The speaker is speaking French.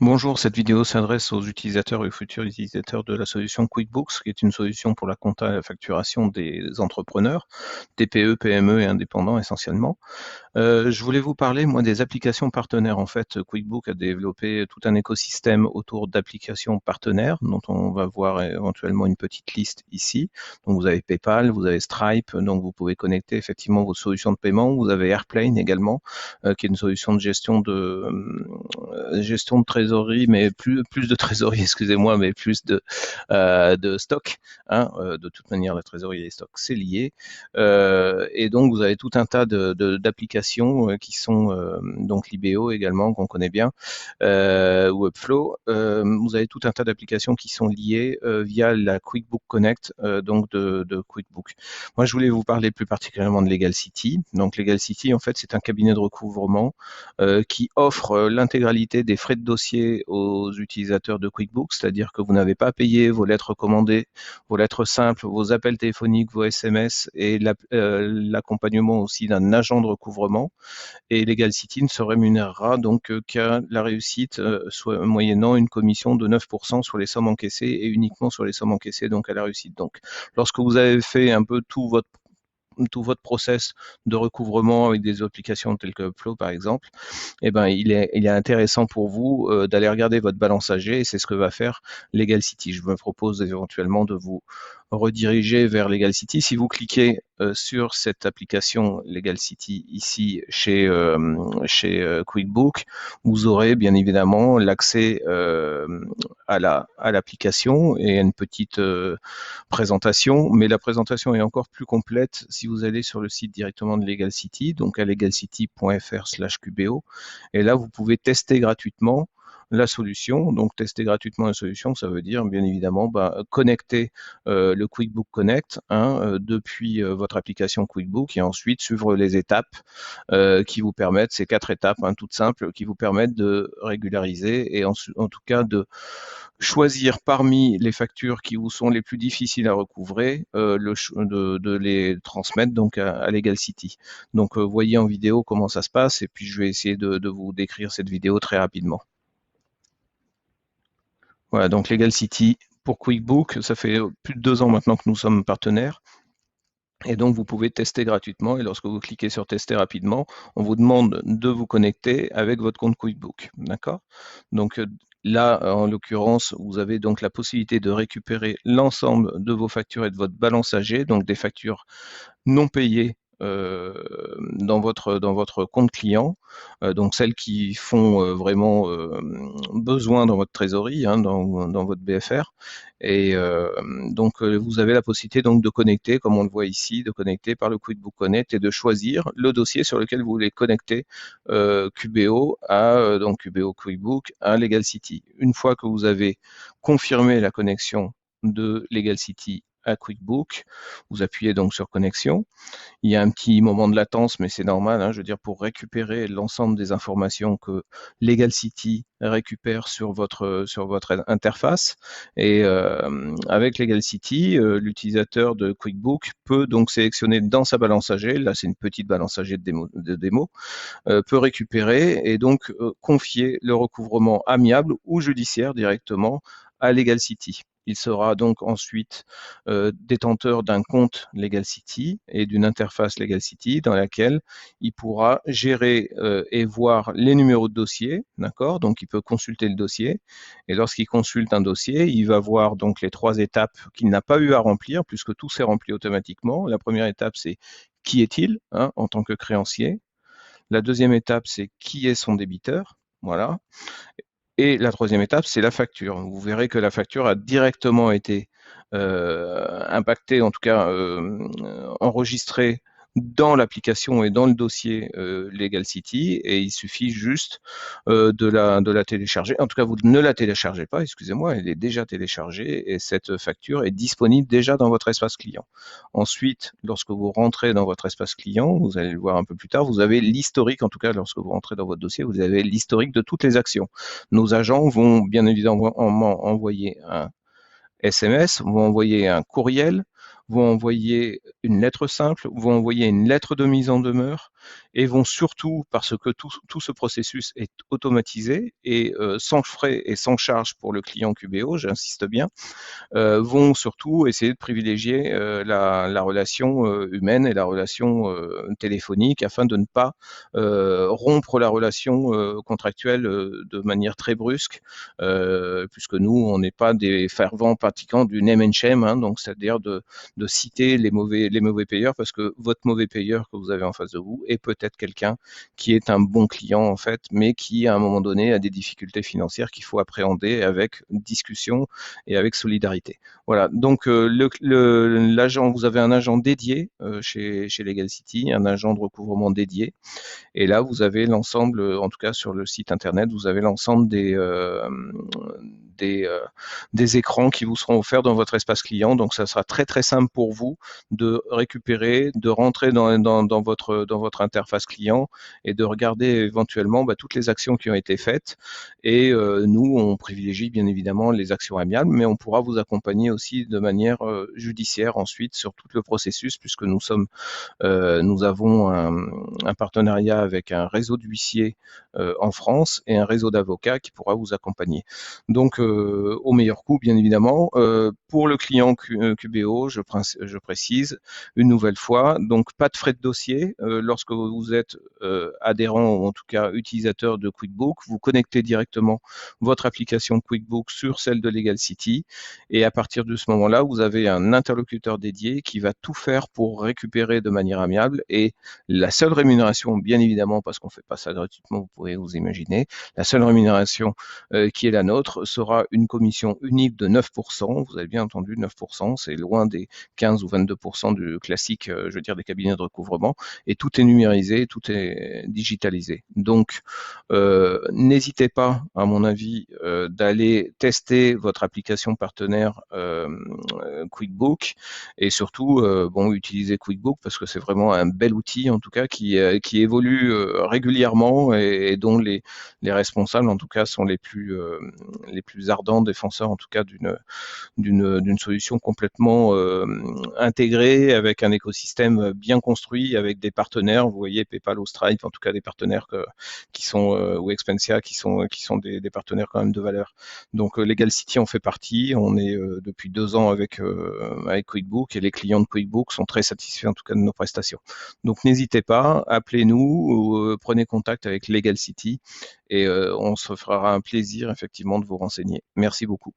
Bonjour, cette vidéo s'adresse aux utilisateurs et aux futurs utilisateurs de la solution QuickBooks, qui est une solution pour la compta et la facturation des entrepreneurs, TPE, PME et indépendants essentiellement. Je voulais vous parler, moi, des applications partenaires. En fait, QuickBooks a développé tout un écosystème autour d'applications partenaires, dont on va voir éventuellement une petite liste ici. Donc, vous avez PayPal, vous avez Stripe, donc vous pouvez connecter effectivement vos solutions de paiement. Vous avez Airplane également, qui est une solution de gestion de trésorerie, mais plus de trésorerie, excusez-moi, mais plus de stock. Hein. De toute manière, la trésorerie et les stocks, c'est lié. Et donc, vous avez tout un tas d'applications qui sont donc Libéo également, qu'on connaît bien, Webflow. Vous avez tout un tas d'applications qui sont liées via la QuickBook Connect, donc de QuickBook. Moi, je voulais vous parler plus particulièrement de Legal City. Donc, Legal City, en fait, c'est un cabinet de recouvrement qui offre l'intégralité des frais de dossier aux utilisateurs de QuickBooks, c'est-à-dire que vous n'avez pas à payer vos lettres commandées, vos lettres simples, vos appels téléphoniques, vos SMS et l'accompagnement aussi d'un agent de recouvrement. Et Legal City ne se rémunérera donc qu'à la réussite, soit moyennant une commission de 9% sur les sommes encaissées et uniquement sur les sommes encaissées, donc à la réussite. Donc, lorsque vous avez fait un peu tout votre process de recouvrement avec des applications telles que Upflow par exemple, eh ben, il est intéressant pour vous d'aller regarder votre balance AG et c'est ce que va faire Legal City. Je me propose éventuellement de vous rediriger vers Legal City. Si vous cliquez sur cette application Legal City ici chez QuickBook, vous aurez bien évidemment l'accès à l'application et à une petite présentation, mais la présentation est encore plus complète si vous allez sur le site directement de Legal City, donc à legalcity.fr/QBO, et là vous pouvez tester gratuitement la solution. Donc tester gratuitement la solution, ça veut dire bien évidemment connecter le QuickBook Connect depuis votre application QuickBook et ensuite suivre les étapes qui vous permettent, ces 4 étapes toutes simples, qui vous permettent de régulariser et en tout cas de choisir parmi les factures qui vous sont les plus difficiles à recouvrer, de les transmettre donc à Legal City. Donc voyez en vidéo comment ça se passe et puis je vais essayer de vous décrire cette vidéo très rapidement. Voilà, donc Legal City pour QuickBook, ça fait plus de 2 ans maintenant que nous sommes partenaires. Et donc, vous pouvez tester gratuitement. Et lorsque vous cliquez sur tester rapidement, on vous demande de vous connecter avec votre compte QuickBook. D'accord? Donc là, en l'occurrence, vous avez donc la possibilité de récupérer l'ensemble de vos factures et de votre balance AG, donc des factures non payées dans votre compte client, donc celles qui font vraiment besoin dans votre trésorerie, dans votre BFR. Et donc vous avez la possibilité donc de connecter, comme on le voit ici, de connecter par le QuickBook Connect et de choisir le dossier sur lequel vous voulez connecter QBO à donc QBO QuickBook à Legal City. Une fois que vous avez confirmé la connexion de Legal City à QuickBook, vous appuyez donc sur connexion. Il y a un petit moment de latence, mais c'est normal, je veux dire, pour récupérer l'ensemble des informations que Legal City récupère sur votre interface. Et avec Legal City, l'utilisateur de QuickBook peut donc sélectionner dans sa balance AG, là c'est une petite balance AG de démo, peut récupérer et donc confier le recouvrement amiable ou judiciaire directement à Legal City. Il sera donc ensuite détenteur d'un compte Legal City et d'une interface Legal City dans laquelle il pourra gérer et voir les numéros de dossier, d'accord? Donc il peut consulter le dossier et lorsqu'il consulte un dossier, il va voir donc les 3 étapes qu'il n'a pas eu à remplir puisque tout s'est rempli automatiquement. La première étape, c'est qui est-il en tant que créancier? La deuxième étape, c'est qui est son débiteur? Voilà. Et la troisième étape, c'est la facture. Vous verrez que la facture a directement été impactée, en tout cas enregistrée dans l'application et dans le dossier Legal City, et il suffit juste de la télécharger. En tout cas, vous ne la téléchargez pas, excusez-moi, elle est déjà téléchargée et cette facture est disponible déjà dans votre espace client. Ensuite, lorsque vous rentrez dans votre espace client, vous allez le voir un peu plus tard, vous avez l'historique, en tout cas lorsque vous rentrez dans votre dossier, vous avez l'historique de toutes les actions. Nos agents vont bien évidemment envoyer un SMS, vont envoyer un courriel, vont envoyer une lettre simple, vont envoyer une lettre de mise en demeure et vont surtout, parce que tout ce processus est automatisé et sans frais et sans charge pour le client QBO, j'insiste bien, vont surtout essayer de privilégier la relation humaine et la relation téléphonique afin de ne pas rompre la relation contractuelle de manière très brusque, puisque nous, on n'est pas des fervents pratiquants du name and shame, hein, donc c'est-à-dire de citer les mauvais payeurs, parce que votre mauvais payeur que vous avez en face de vous est peut-être quelqu'un qui est un bon client en fait, mais qui à un moment donné a des difficultés financières qu'il faut appréhender avec discussion et avec solidarité. Voilà, donc l'agent, vous avez un agent dédié chez Legal City, un agent de recouvrement dédié, et là vous avez l'ensemble, en tout cas sur le site internet, vous avez l'ensemble des, euh, des écrans qui vous seront offerts dans votre espace client, donc ça sera très très simple pour vous de récupérer, de rentrer dans votre interface client et de regarder éventuellement toutes les actions qui ont été faites. Et nous, on privilégie bien évidemment les actions amiables, mais on pourra vous accompagner aussi de manière judiciaire ensuite sur tout le processus, puisque nous avons un partenariat avec un réseau d'huissiers en France et un réseau d'avocats qui pourra vous accompagner. Donc, au meilleur coût, bien évidemment. Pour le client QBO, je précise une nouvelle fois, donc pas de frais de dossier. Lorsque vous êtes adhérent ou en tout cas utilisateur de QuickBook, vous connectez directement votre application QuickBook sur celle de Legal City, et à partir de ce moment-là, vous avez un interlocuteur dédié qui va tout faire pour récupérer de manière amiable, et la seule rémunération, bien évidemment, parce qu'on ne fait pas ça gratuitement, vous pouvez vous imaginer, la seule rémunération qui est la nôtre sera une commission unique de 9%. Vous avez bien entendu, 9%, c'est loin des 15 ou 22% du classique, je veux dire, des cabinets de recouvrement, et tout est numérisé, tout est digitalisé. Donc, n'hésitez pas, à mon avis, d'aller tester votre application partenaire QuickBook, et surtout, utilisez QuickBook parce que c'est vraiment un bel outil, en tout cas, qui évolue régulièrement, et dont les responsables, en tout cas, sont les plus ardents défenseurs, en tout cas, d'une solution complètement intégrée, avec un écosystème bien construit, avec des partenaires, vous voyez, PayPal ou Stripe, en tout cas des partenaires qui sont, ou Expensia, qui sont des partenaires quand même de valeur. Donc Legal City en fait partie, on est depuis 2 ans avec QuickBook, et les clients de QuickBook sont très satisfaits en tout cas de nos prestations. Donc n'hésitez pas, appelez-nous, ou prenez contact avec Legal City, et on se fera un plaisir effectivement de vous renseigner. Merci beaucoup.